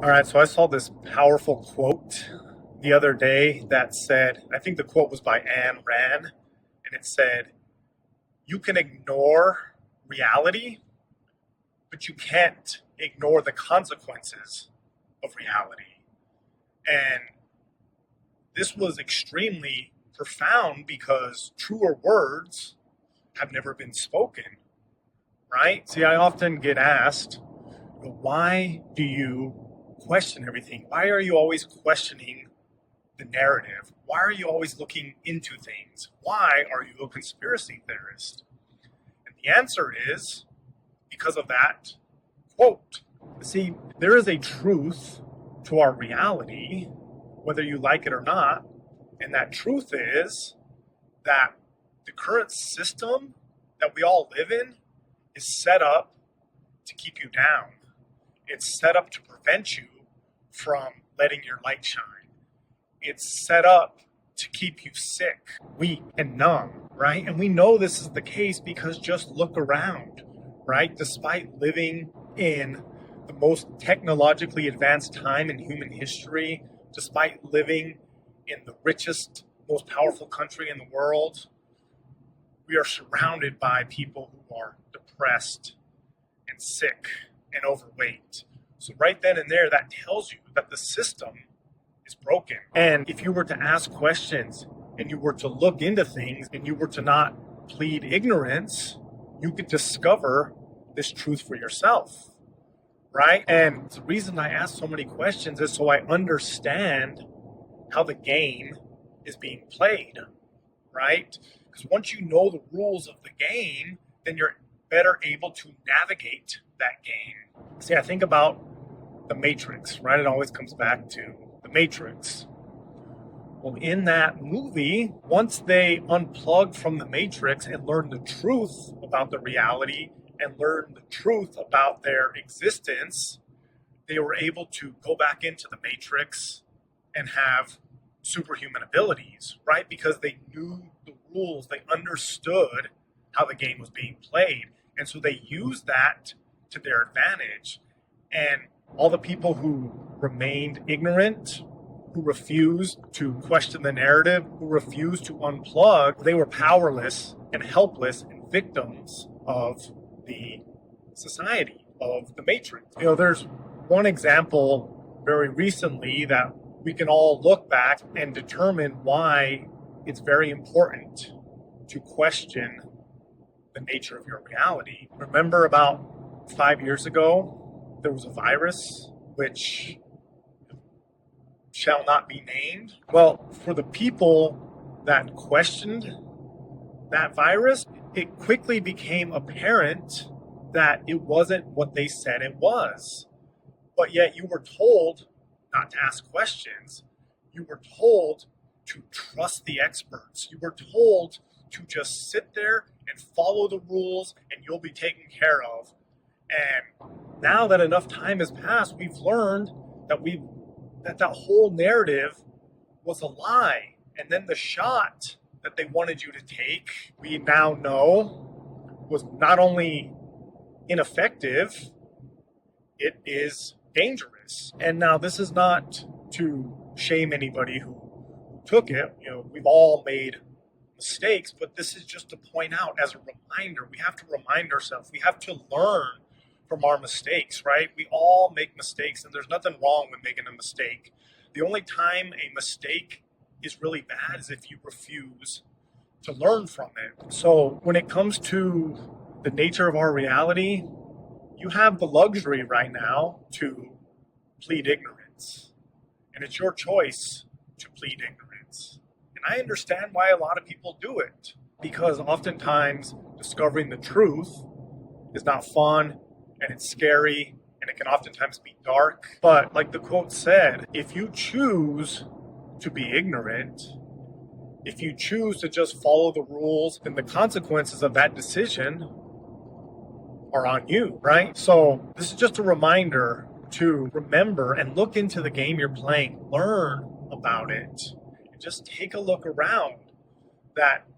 All right, so I saw this powerful quote the other day that said, I think the quote was by Ayn Rand, and it said, "You can ignore reality, but you can't ignore the consequences of reality." And this was extremely profound because truer words have never been spoken, right? See, I often get asked, why do you question everything? Why are you always questioning the narrative? Why are you always looking into things? Why are you a conspiracy theorist? And the answer is because of that quote. See, there is a truth to our reality, whether you like it or not. And that truth is that the current system that we all live in is set up to keep you down. It's set up to prevent you from letting your light shine. It's set up to keep you sick, weak, and numb, right? And we know this is the case because just look around, right? Despite living in the most technologically advanced time in human history, despite living in the richest, most powerful country in the world, we are surrounded by people who are depressed and sick and overweight. So right then and there, that tells you that the system is broken. And if you were to ask questions and you were to look into things and you were to not plead ignorance, you could discover this truth for yourself, right? And the reason I ask so many questions is so I understand how the game is being played, right? Because once you know the rules of the game, then you're better able to navigate that game. See, I think about the Matrix, right? It always comes back to the Matrix. Well, in that movie, once they unplugged from the Matrix and learned the truth about the reality and learned the truth about their existence, they were able to go back into the Matrix and have superhuman abilities, right? Because they knew the rules, they understood how the game was being played. And so they used that to their advantage. And all the people who remained ignorant, who refused to question the narrative, who refused to unplug, they were powerless and helpless and victims of the society, of the Matrix. You know, there's one example very recently that we can all look back and determine why it's very important to question the nature of your reality. Remember about 5 years ago, there was a virus which shall not be named. Well, for the people that questioned that virus, it quickly became apparent that it wasn't what they said it was. But yet you were told not to ask questions. You were told to trust the experts. You were told to just sit there and follow the rules and you'll be taken care of. And now that enough time has passed, we've learned that whole narrative was a lie. And then the shot that they wanted you to take, we now know was not only ineffective, it is dangerous. And now this is not to shame anybody who took it. You know, we've all made mistakes, but this is just to point out as a reminder. We have to remind ourselves. We have to learn from our mistakes, right? We all make mistakes, and there's nothing wrong with making a mistake. The only time a mistake is really bad is if you refuse to learn from it. So when it comes to the nature of our reality, you have the luxury right now to plead ignorance. And it's your choice to plead ignorance. And I understand why a lot of people do it, because oftentimes discovering the truth is not fun and it's scary and it can oftentimes be dark. But like the quote said, if you choose to be ignorant, if you choose to just follow the rules, then the consequences of that decision are on you, right? So this is just a reminder to remember and look into the game you're playing, learn about it, and just take a look around. That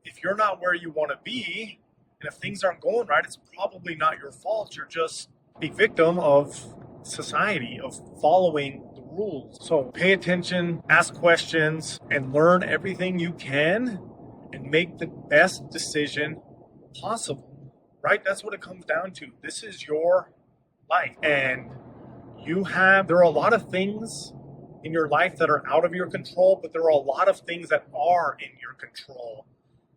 if you're not where you want to be, and if things aren't going right, it's probably not your fault. You're just a victim of society of following the rules. So pay attention, ask questions, and learn everything you can and make the best decision possible, right? That's what it comes down to. This is your life, and there are a lot of things in your life that are out of your control, but there are a lot of things that are in your control.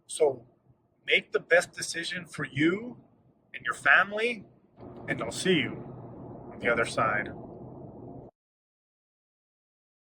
So make the best decision for you and your family, and I'll see you on the other side.